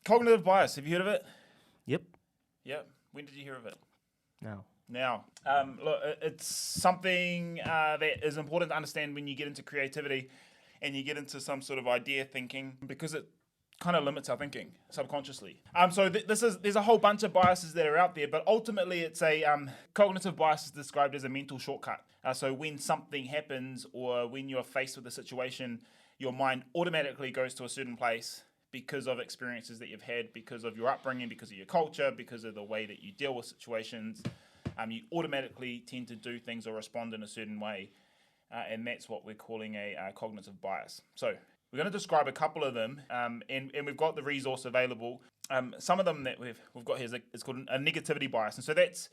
Cognitive bias. Have you heard of it? Yep. Yep. When did you hear of it? No. Now, look, it's something that is important to understand when you get into creativity and you get into some sort of idea thinking, because it kind of limits our thinking subconsciously. There's a whole bunch of biases that are out there, but ultimately it's a cognitive bias is described as a mental shortcut. So when something happens or when you're faced with a situation, your mind automatically goes to a certain place because of experiences that you've had, because of your upbringing, because of your culture, because of the way that you deal with situations. You automatically tend to do things or respond in a certain way, and that's what we're calling a cognitive bias. So we're going to describe a couple of them, and we've got the resource available. Some of them that we've got here is called a negativity bias, and so that's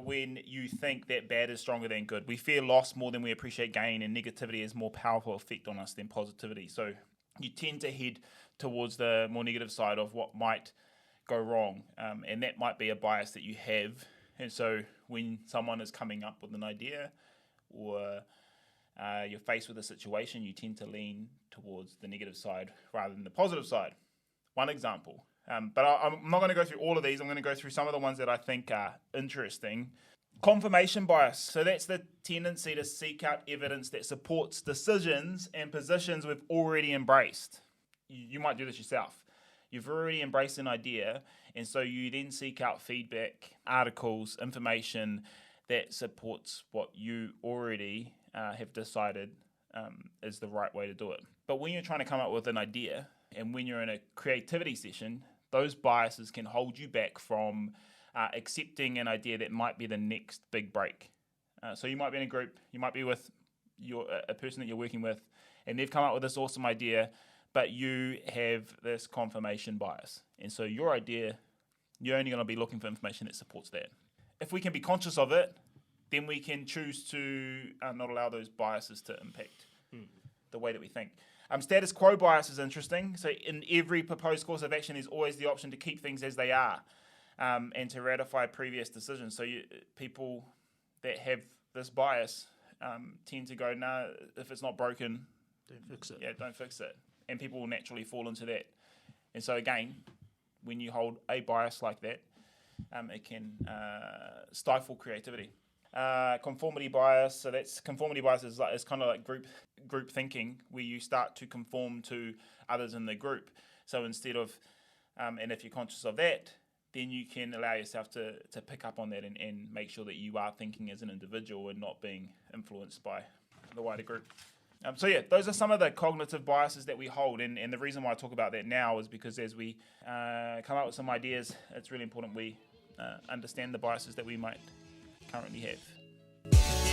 when you think that bad is stronger than good. We fear loss more than we appreciate gain, and negativity has more powerful effect on us than positivity. So you tend to head towards the more negative side of what might go wrong, and that might be a bias that you have. And so when someone is coming up with an idea or you're faced with a situation, you tend to lean towards the negative side rather than the positive side. One example. But I'm not going to go through all of these. I'm going to go through some of the ones that I think are interesting. Confirmation bias. So that's the tendency to seek out evidence that supports decisions and positions we've already embraced. You might do this yourself. You've already embraced an idea, and so you then seek out feedback, articles, information that supports what you already have decided is the right way to do it. But when you're trying to come up with an idea, and when you're in a creativity session, those biases can hold you back from accepting an idea that might be the next big break. So you might be in a group, you might be with a person that you're working with, and they've come up with this awesome idea, but you have this confirmation bias. And so your idea, you're only going to be looking for information that supports that. If we can be conscious of it, then we can choose to not allow those biases to impact the way that we think. Status quo bias is interesting. So in every proposed course of action, there's always the option to keep things as they are and to ratify previous decisions. So people that have this bias tend to go, no, if it's not broken, Don't fix it. Yeah, don't fix it. And people will naturally fall into that. And so again, when you hold a bias like that, it can stifle creativity. Conformity bias. So conformity bias is kind of like group thinking, where you start to conform to others in the group. So instead of, and if you're conscious of that, then you can allow yourself to pick up on that and make sure that you are thinking as an individual and not being influenced by the wider group. Those are some of the cognitive biases that we hold, and the reason why I talk about that now is because as we come up with some ideas, it's really important we understand the biases that we might currently have.